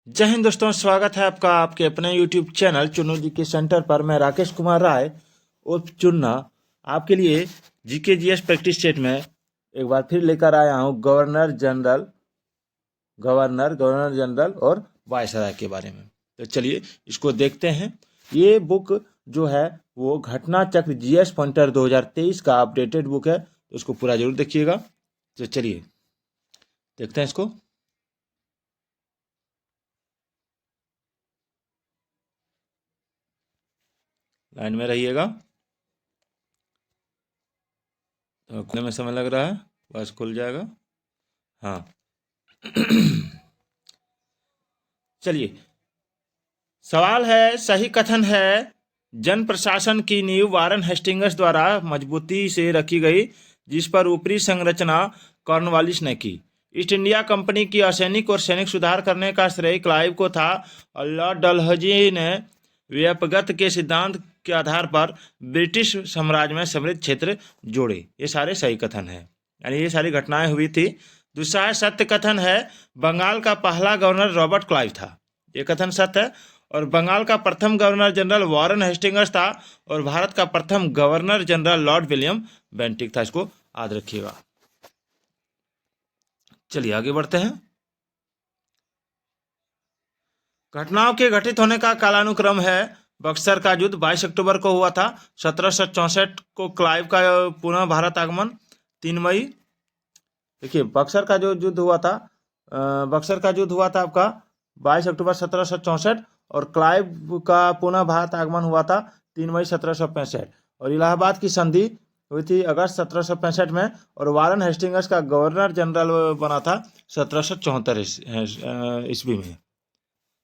जय हिंद दोस्तों, स्वागत है आपका आपके अपने YouTube चैनल चुन्नू जी के सेंटर पर। मैं राकेश कुमार राय उर्फ चुन्ना आपके लिए जीके जीएस प्रैक्टिस सेट में एक बार फिर लेकर आया हूँ गवर्नर जनरल और वायसराय के बारे में। तो चलिए इसको देखते हैं। ये बुक जो है वो घटना चक्र जीएस पॉइंटर 2023 का अपडेटेड बुक है, तो इसको पूरा जरूर देखिएगा। तो चलिए देखते हैं इसको। लाइन में रहिएगा। तो खुलने में समय लग रहा है, बस खुल जाएगा। हाँ चलिए, सवाल है, सही कथन है जन प्रशासन की नींव वारन हेस्टिंग्स द्वारा मजबूती से रखी गई, जिस पर ऊपरी संरचना कॉर्नवालिस ने की। ईस्ट इंडिया कंपनी की असैनिक और सैनिक सुधार करने का श्रेय क्लाइव को था और लॉर्ड डलहौजी ने व्यापकता के सिद्धांत के आधार पर ब्रिटिश साम्राज्य में समृद्ध क्षेत्र जोड़े। ये सारे सही कथन है, यानी ये सारी घटनाएं हुई थी। दूसरा है सत्य कथन है, बंगाल का पहला गवर्नर रॉबर्ट क्लाइव था। ये कथन सत्य है। और बंगाल का प्रथम गवर्नर जनरल वारन हेस्टिंग्स था और भारत का प्रथम governor general Lord William Bentinck था। इसको याद रखिएगा। चलिए आगे बढ़ते हैं। घटनाओं के घटित होने का कालानुक्रम है। बक्सर का युद्ध 22 अक्टूबर को हुआ था। 1764 को क्लाइव का पुनः भारत आगमन 3 मई। देखिए बक्सर का जो युद्ध हुआ था, आपका 22 अक्टूबर 1764 और क्लाइव का पुनः भारत आगमन हुआ था 3 मई 1765। और इलाहाबाद की संधि हुई थी अगस्त 1765 में और वारन हेस्टिंग्स का गवर्नर जनरल बना था 1774 ईस्वी में।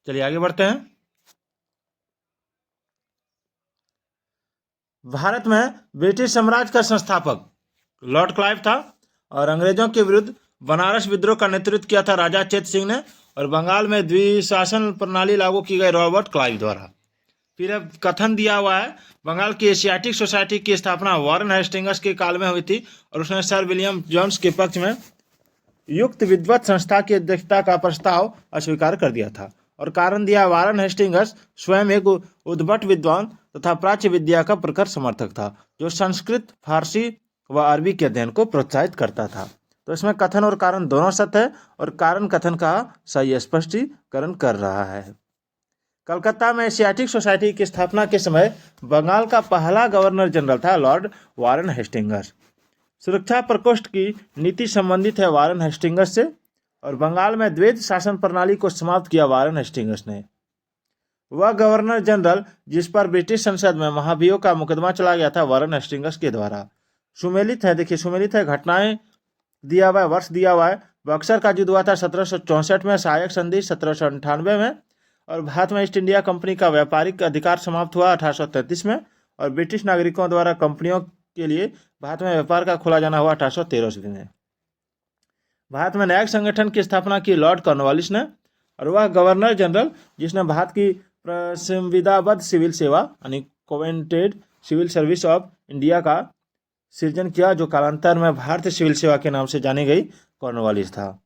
चलिए आगे बढ़ते हैं। भारत में ब्रिटिश साम्राज्य का संस्थापक लॉर्ड क्लाइव था और अंग्रेजों के विरुद्ध बनारस विद्रोह का नेतृत्व किया था राजा चेत सिंह ने। और बंगाल में द्विशासन प्रणाली लागू की गई रॉबर्ट क्लाइव द्वारा। फिर अब कथन दिया हुआ है, बंगाल की एशियाटिक सोसाइटी की स्थापना वारन हेस्टिंग्स के काल में हुई थी और उसने सर विलियम जोन्स के पक्ष में युक्त विद्वत संस्था की अध्यक्षता का प्रस्ताव अस्वीकार कर दिया था। और कारण दिया, वारन हेस्टिंग्स स्वयं एक उद्भट विद्वान तथा प्राच्य विद्या का प्रखर समर्थक था, जो संस्कृत, फारसी व अरबी के अध्ययन को प्रोत्साहित करता था। तो इसमें कथन और कारण दोनों सत्य है और कारण कथन का सही स्पष्टीकरण कर रहा है। कलकत्ता में एशियाटिक सोसाइटी की स्थापना के समय बंगाल का पहला गवर्नर जनरल था लॉर्ड वारन हेस्टिंग्स। सुरक्षा प्रकोष्ठ की नीति संबंधित है वारन हेस्टिंग्स से। और बंगाल में द्वैध शासन प्रणाली को समाप्त किया वारन हेस्टिंग्स ने। वह गवर्नर जनरल जिस पर ब्रिटिश संसद में महाभियोग का मुकदमा चला गया था वारन हेस्टिंग्स के द्वारा। सुमेलित है, देखिए सुमेलित है, घटनाएं दिया हुआ है, वर्ष दिया हुआ है। बक्सर का युद्ध हुआ था 1764 में, सहायक संधि 1798 में। और भारत में ईस्ट इंडिया कंपनी का व्यापारिक अधिकार समाप्त हुआ 1833 में। और ब्रिटिश नागरिकों द्वारा कंपनियों के लिए भारत में व्यापार का खोला जाना हुआ 1813 ईस्वी में। भारत में न्यायिक संगठन की स्थापना की लॉर्ड कॉर्नवालिस ने। और वह गवर्नर जनरल जिसने भारत की संविदाबद्ध सिविल सेवा यानी कोवेंटेड सिविल सर्विस ऑफ इंडिया का सृजन किया, जो कालांतर में भारतीय सिविल सेवा के नाम से जानी गई, कॉर्नवालिस था।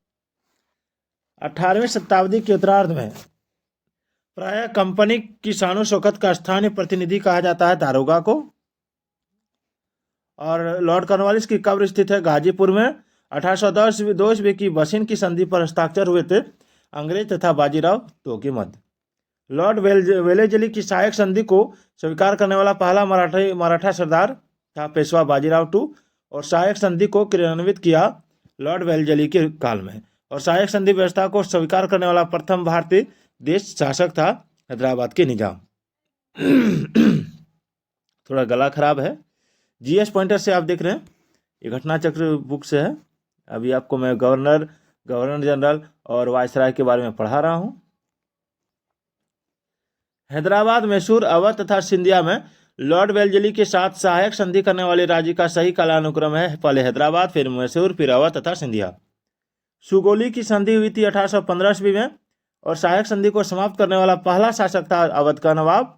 18वीं शताब्दी के उत्तरार्ध में प्रायः कंपनी की शान शौकत का स्थानीय प्रतिनिधि कहा जाता है दारोगा को। और लॉर्ड कॉर्नवालिस की कब्र स्थित है गाजीपुर में। 1810 ईस्वी की बसिन की संधि पर हस्ताक्षर हुए थे अंग्रेज तथा बाजीराव तो के मध्य। लॉर्ड वेलेजली की सहायक संधि को स्वीकार करने वाला पहला मराठा सरदार था पेशवा बाजीराव टू। और सहायक संधि को क्रियान्वित किया लॉर्ड वेलेजली के काल में। और सहायक संधि व्यवस्था को स्वीकार करने वाला प्रथम भारतीय देश शासक था हैदराबाद के निजाम। थोड़ा गला खराब है। जीएस पॉइंटर से आप देख रहे हैं, ये घटना चक्र बुक से है। अभी आपको मैं गवर्नर जनरल और वायसराय के बारे में पढ़ा रहा हूं। हैदराबाद, मैसूर, अवध तथा सिंधिया में लॉर्ड वेलेजली के साथ सहायक संधि करने वाले राज्य का सही कालानुक्रम है, पहले हैदराबाद, फिर मैसूर, फिर अवध तथा सिंधिया। सुगोली की संधि हुई थी 1815 ईस्वी में और सहायक संधि को समाप्त करने वाला पहला शासक था अवध का नवाब।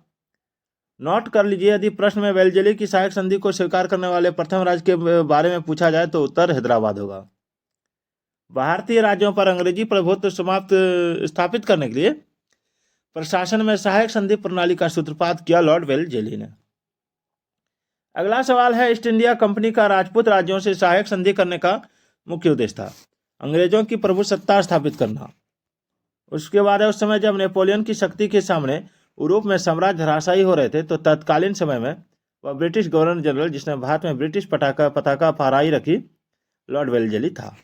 नोट कर लीजिए, यदि प्रश्न में वेलेजली की सहायक संधि को स्वीकार करने वाले प्रथम राज्य के बारे में पूछा जाए तो उत्तर हैदराबाद होगा। भारतीय राज्यों पर अंग्रेजी प्रभुत्व स्थापित करने के लिए प्रशासन में सहायक संधि प्रणाली का सूत्रपात किया लॉर्ड वेलजेली ने। अगला सवाल है, ईस्ट इंडिया कंपनी का राजपूत राज्यों से सहायक संधि करने का मुख्य उद्देश्य था अंग्रेजों की प्रभुसत्ता स्थापित करना। उसके बाद है, उस समय जब नेपोलियन की शक्ति के सामने यूरोप में साम्राज्य धराशायी हो रहे थे तो तत्कालीन समय में वह ब्रिटिश गवर्नर जनरल जिसने भारत में ब्रिटिश पताका फहराई रखी लॉर्ड वेलजेली था।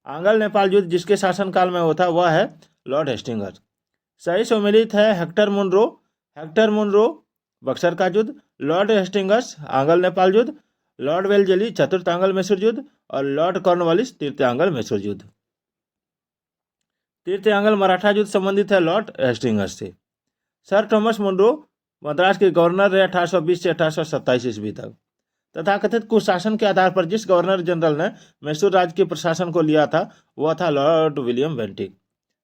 आंग्ल नेपाल युद्ध जिसके शासनकाल में होता वह है लॉर्ड हेस्टिंग्स। सही सम्मिलित है हेक्टर मुनरो बक्सर का युद्ध, लॉर्ड हेस्टिंग्स आंग्ल नेपाल युद्ध, लॉर्ड वेलजेली चतुर्थ आंग्ल मैसूर युद्ध और लॉर्ड कॉर्नवालिस तृतीय आंग्ल मैसूर युद्ध। तृतीय आंग्ल मराठा युद्ध संबंधित है लॉर्ड हेस्टिंग्स से। सर थॉमस मुनरो मद्रास के गवर्नर रहे 1820 से 1827 ईस्वी तक। तथाकथित कुशासन के आधार पर जिस गवर्नर जनरल ने मैसूर राज्य के प्रशासन को लिया था वह था Lord William Bentinck.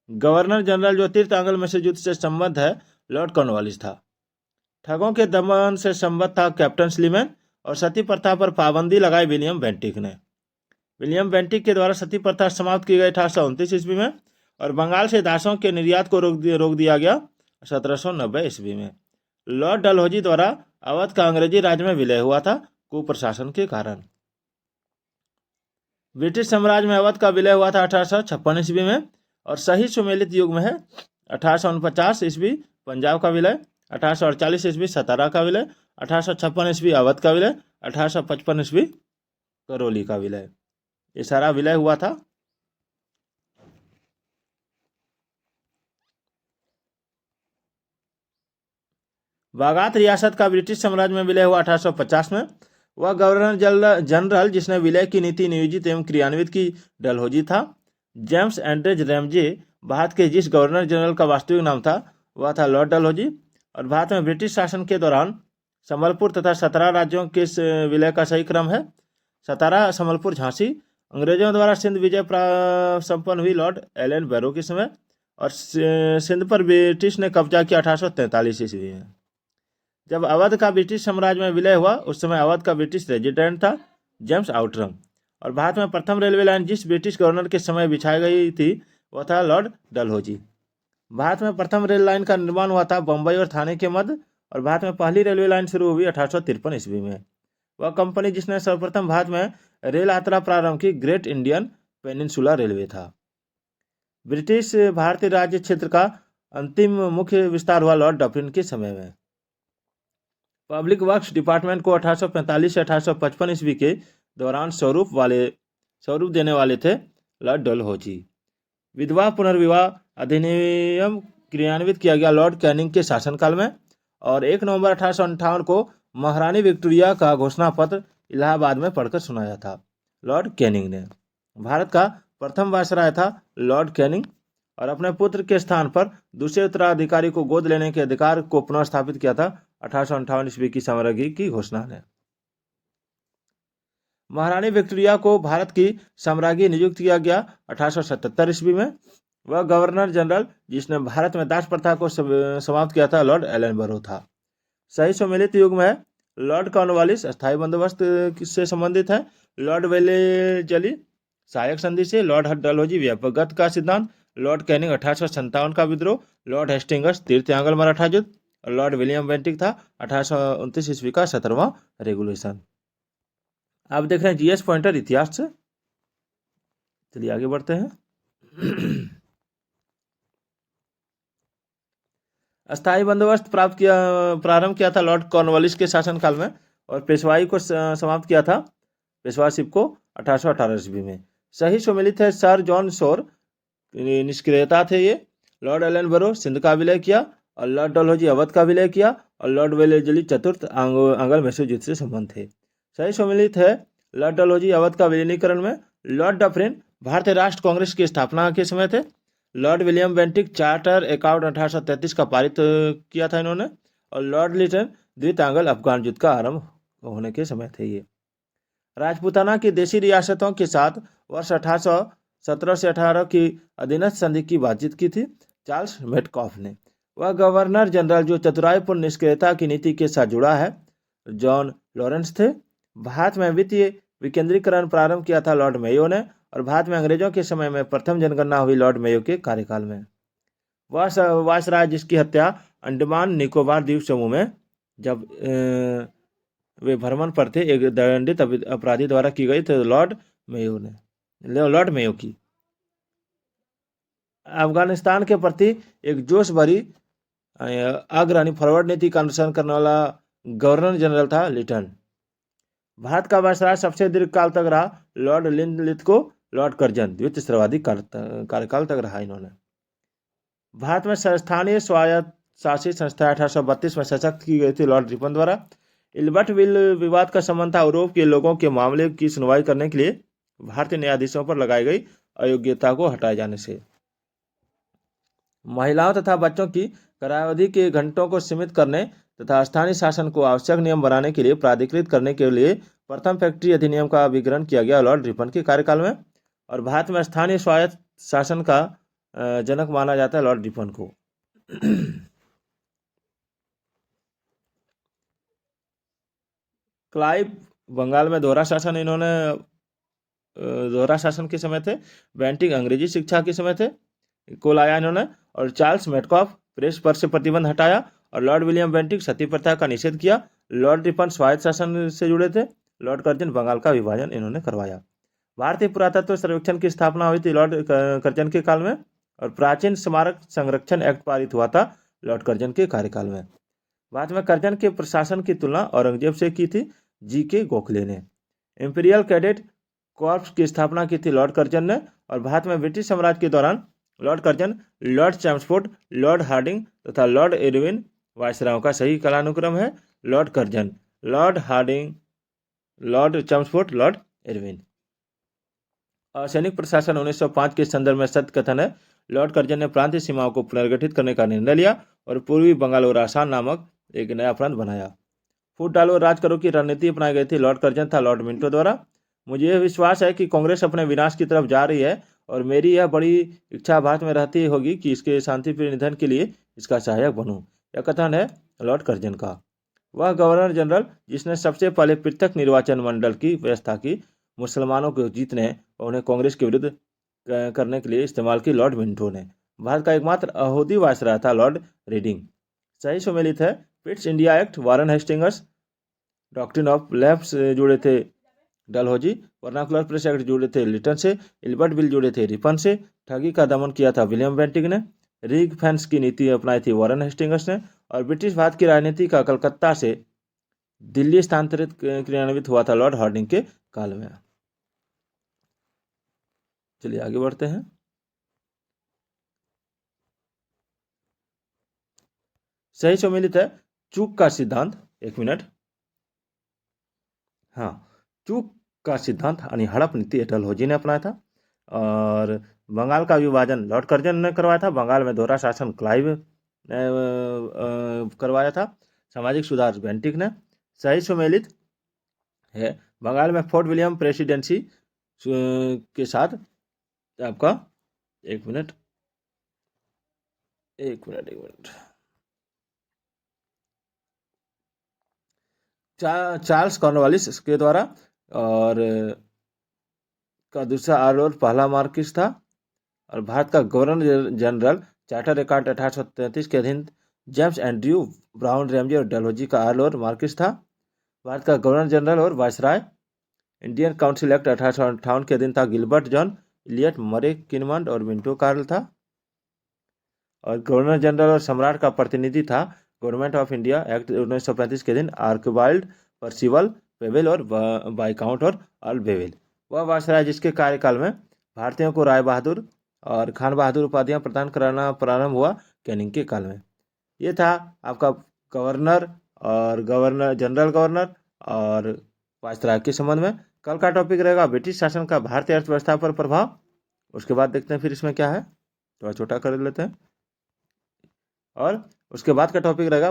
Governor general जो तृतीय आंग्ल मैसूर युद्ध से संबद्ध है लॉर्ड कॉर्नवालिस था। ठगों के दमन से संबद्ध था कैप्टन स्लीमैन और सती प्रथा पर पाबंदी लगाई विलियम बेंटिक ने। विलियम बेंटिक के द्वारा सती प्रथा समाप्त की गई 1829 ईस्वी में और बंगाल से दासों के निर्यात को रोक दिया गया 1790 ईस्वी में। लॉर्ड डलहौजी द्वारा अवध का अंग्रेजी राज्य में विलय हुआ था कुप्रशासन के कारण। ब्रिटिश साम्राज्य में अवध का विलय हुआ था 1856 ईस्वी में और सही सुमेलित युग में है 1849 ईस्वी पंजाब का विलय, 1848 ईस्वी सतारा का विलय, 1856 ईस्वी अवध का विलय, 1855 ईस्वी करौली का विलय। ये सारा विलय हुआ था। बागात रियासत का ब्रिटिश साम्राज्य में विलय हुआ 1850 में। वह गवर्नर जनरल जिसने विलय की नीति नियोजित एवं क्रियान्वित की डलहौजी था। जेम्स एंड्रेज रैमजे भारत के जिस गवर्नर जनरल का वास्तविक नाम था वह था लॉर्ड डलहौजी। और भारत में ब्रिटिश शासन के दौरान संबलपुर तथा सतारा राज्यों के विलय का सही क्रम है सतारा, संबलपुर, झांसी। अंग्रेजों द्वारा सिंध विजय संपन्न हुई लॉर्ड एलन बैरो के समय और सिंध पर ब्रिटिश ने कब्जा किया 1843 ईस्वी में। जब अवध का ब्रिटिश साम्राज्य में विलय हुआ उस समय अवध का ब्रिटिश रेजिडेंट था जेम्स आउटरम। और भारत में प्रथम रेलवे लाइन जिस ब्रिटिश गवर्नर के समय बिछाई गई थी वह था लॉर्ड डलहौजी। भारत में प्रथम रेल लाइन का निर्माण हुआ था बम्बई और थाने के मध्य और भारत में पहली रेलवे लाइन शुरू हुई 1853 ईस्वी में। वह कंपनी जिसने सर्वप्रथम भारत में रेल यात्रा प्रारंभ की ग्रेट इंडियन पेनिनसुला रेलवे था। ब्रिटिश भारतीय राज्य क्षेत्र का अंतिम मुख्य विस्तार हुआ लॉर्ड डफरिन के समय में। पब्लिक वर्क्स डिपार्टमेंट को 1845 से 1855 ईस्वी के दौरान स्वरूप देने वाले थे लॉर्ड डलहौजी। विधवा पुनर्विवाह अधिनियम क्रियान्वित किया गया लॉर्ड कैनिंग के शासनकाल में और 1 नवंबर 1858 को महारानी विक्टोरिया का घोषणा पत्र इलाहाबाद में पढ़कर सुनाया था लॉर्ड कैनिंग ने। भारत का प्रथम वायसराय था लॉर्ड कैनिंग और अपने पुत्र के स्थान पर दूसरे उत्तराधिकारी को गोद लेने के अधिकार को पुनर्स्थापित किया था 1858 ईस्वी की साम्राज्ञी की घोषणा ने। महारानी विक्टोरिया को भारत की साम्राज्ञी नियुक्त किया गया 1877 ईस्वी में। वह गवर्नर जनरल जिसने भारत में दास प्रथा को समाप्त किया था लॉर्ड एलन बैरो था। सही सम्मिलित युग में लॉर्ड कॉर्नवालिस अस्थायी बंदोबस्त से संबंधित है, लॉर्ड वेलेजली सहायक संधि से, लॉर्ड डलहौजी व्यापक का सिद्धांत, लॉर्ड कैनिंग 1857 का विद्रोह, लॉर्ड हेस्टिंग्स तृतीय आंग्ल मराठा युद्ध और लॉर्ड विलियम बेंटिक था 1829 ईस्वी का 17वां रेगुलेशन। आप देख रहे हैं जीएस पॉइंटर इतिहास से। चलिए आगे बढ़ते हैं। अस्थायी बंदोबस्त प्रारंभ किया था लॉर्ड कॉर्नवालिस के शासनकाल में और पेशवाई को समाप्त किया था पेशवाशिप को 1818 ईस्वी में। सही सम्मिलित है सर जॉन शोर निष्क्रियता थे ये। लॉर्ड एलन बैरो सिंध का विलय किया और लॉर्ड डलहौजी अवध का विलय किया और लॉर्ड वेलेजली चतुर्थ आंग्ल मैसूर युद्ध से संबंध थे। सही सम्मिलित है लॉर्ड डलहौजी अवध का विलीनीकरण में। लॉर्ड डफरिन भारतीय राष्ट्र कांग्रेस की स्थापना के समय थे। Lord William Bentinck charter account 1833 का पारित किया था इन्होंने और लॉर्ड लिटन द्वितीय आंग्ल अफगान युद्ध का आरंभ होने के समय थे ये। राजपूताना की देशी रियासतों के साथ वर्ष 1817 से 18 की अधीनस्थ संधि की बातचीत की थी चार्ल्स मेटकॉफ ने। वह गवर्नर जनरल जो चतुराईपूर्ण निष्क्रियता की नीति के साथ जुड़ा है जॉन लॉरेंस थे। भारत में वित्तीय विकेंद्रीकरण प्रारंभ किया था लॉर्ड मेयो ने और भारत में अंग्रेजों के समय में प्रथम जनगणना हुई लॉर्ड मेयो के कार्यकाल में। वायसराय जिसकी हत्या अंडमान निकोबार द्वीप समूह में जब वे भ्रमण पर थे एक दंडित अपराधी द्वारा की गई तो लॉर्ड मेयो की। अफगानिस्तान के प्रति एक जोश भरी अग्रणी फॉरवर्ड नीति का अनुसरण करने वाला गवर्नर जनरल था लिटन। भारत का वायसराय सबसे दीर्घ काल तक रहा लॉर्ड लिनलिथगो लॉर्ड कर्जन द्वितीय सर्वाधिक कार्यकाल तक रहा इन्होंने। भारत में स्थानीय स्वायत्त शासित संस्था 1832 में सशक्त की गई थी लॉर्ड रिपन द्वारा। इल्बर्ट विल विवाद का संबंध था यूरोप के लोगों के मामले की सुनवाई करने के लिए भारतीय न्यायाधीशों पर लगाई गई अयोग्यता को हटाए जाने से। महिलाओं तथा बच्चों की करारावधि के घंटों को सीमित करने तथा स्थानीय शासन को आवश्यक नियम बनाने के लिए प्राधिकृत करने के लिए प्रथम फैक्ट्री अधिनियम का विग्रहण किया गया लॉर्ड रिपन के कार्यकाल में। और भारत में स्थानीय स्वायत्त शासन का जनक माना जाता है लॉर्ड रिपन को। क्लाइव बंगाल में दोहरा शासन इन्होंने दोहरा शासन के समय थे। बेंटिंग अंग्रेजी शिक्षा के समय थे को लाया इन्होंने। और चार्ल्स मेटकॉफ प्रेस पर से प्रतिबंध हटाया। और लॉर्ड विलियम बेंटिंग सती प्रथा का निषेध किया। लॉर्ड रिपन स्वायत्त शासन से जुड़े थे। लॉर्ड कर्जन बंगाल का विभाजन इन्होंने करवाया। भारतीय पुरातत्व सर्वेक्षण की स्थापना हुई थी लॉर्ड कर्जन के काल में। और प्राचीन स्मारक संरक्षण एक्ट पारित हुआ था लॉर्ड कर्जन के कार्यकाल में। बाद में कर्जन के प्रशासन की तुलना औरंगजेब से की थी जी.के. गोखले ने। इंपीरियल कैडेट कॉर्प्स की स्थापना की थी लॉर्ड कर्जन ने। और भारत में ब्रिटिश साम्राज्य के दौरान lord Curzon, lord Chelmsford, lord Hardinge तथा लॉर्ड इरविन वायसरायों का सही कालानुक्रम है। Lord Curzon, lord Hardinge, lord Chelmsford, lord Irwin. और सैनिक प्रशासन 1905 के संदर्भ में सत्य कथन है लॉर्ड कर्जन ने प्रांतीय सीमाओं को पुनर्गठित करने का निर्णय लिया और पूर्वी बंगाल और आसाम नामक एक नया प्रांत बनाया। फूट डालो और राज करो की रणनीति अपनाई गई थी लॉर्ड कर्जन था लॉर्ड मिंटो द्वारा। मुझे यह विश्वास है कि कांग्रेस अपने विनाश की तरफ जा रही है और मेरी यह बड़ी इच्छा भारत में रहती होगी कि इसके शांतिप्रिय निधन के लिए इसका सहायक बनूं। यह कथन है लॉर्ड कर्जन का। वह गवर्नर जनरल जिसने सबसे पहले पृथक निर्वाचन मंडल की व्यवस्था की मुसलमानों को जीतने और उन्हें कांग्रेस के विरुद्ध करने के लिए इस्तेमाल की लॉर्ड मिंटो ने। भारत का एकमात्र यहूदी वायसराय था लॉर्ड रीडिंग। सही सुमेलित है Pitt's India act, Warren Hastings, doctrine of lapse जुड़े थे डलहौजी, वर्नाकुलर प्रेस एक्ट जुड़े थे लिटन से, इल्बर्ट बिल जुड़े थे रिपन से, ठगी का दमन किया था विलियम बेंटिंग ने, रिग फेंस की नीति अपनाई थी वारन हेस्टिंग्स ने और ब्रिटिश भारत की राजनीति का कलकत्ता से दिल्ली स्थानांतरित क्रियान्वित हुआ था लॉर्ड हार्डिंग के काल में। चलिए आगे बढ़ते हैं। सही सम्मिलित है चूक का सिद्धांत। एक मिनट, हाँ, चूक का सिद्धांत यानी हड़प नीति डलहौजी ने अपनाया था। और बंगाल का विभाजन लॉर्ड कर्जन ने करवाया था। बंगाल में दोहरा शासन क्लाइव ने करवाया था। सामाजिक सुधार बेंटिक ने। सही सुमेलित है बंगाल में फोर्ट विलियम प्रेसिडेंसी के साथ आपका एक मिनट चार्ल्स कॉर्नवालिस के द्वारा और का दूसरा आर्लॉर्ड पहला मार्किस था। और भारत का गवर्नर जनरल चार्टर रिकॉर्ड 1833 के अधीन जेम्स एंड्रयू ब्राउन रैमजे और डलहौजी का आर्लॉर्ड मार्किस था। भारत का गवर्नर जनरल और वायसराय इंडियन काउंसिल एक्ट 1858 के अधीन था गिलबर्ट जॉन इलियट मरे किनमंड और मिंटो कार्ल था। और गवर्नर जनरल और सम्राट का प्रतिनिधि था गवर्नमेंट ऑफ इंडिया एक्ट 1935 के दिन आर्कबाल्ड, परसिवल, पेवेल और बाइकाउंट और अल बेवेल। वह वायसराय जिसके कार्यकाल में भारतीयों को राय बहादुर और खान बहादुर उपाधियां प्रदान कराना प्रारंभ हुआ कैनिंग के काल में। ये था आपका गवर्नर और जनरल गवर्नर और वायसराय के संबंध में। कल का टॉपिक रहेगा ब्रिटिश शासन का भारतीय अर्थव्यवस्था पर प्रभाव। उसके बाद देखते हैं फिर इसमें क्या है, थोड़ा छोटा कर लेते हैं। और उसके बाद का टॉपिक रहेगा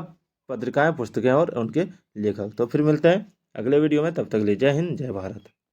पत्रिकाएं, पुस्तकें और उनके लेखक। तो फिर मिलते हैं अगले वीडियो में, तब तक के लिए जय हिंद, जय भारत।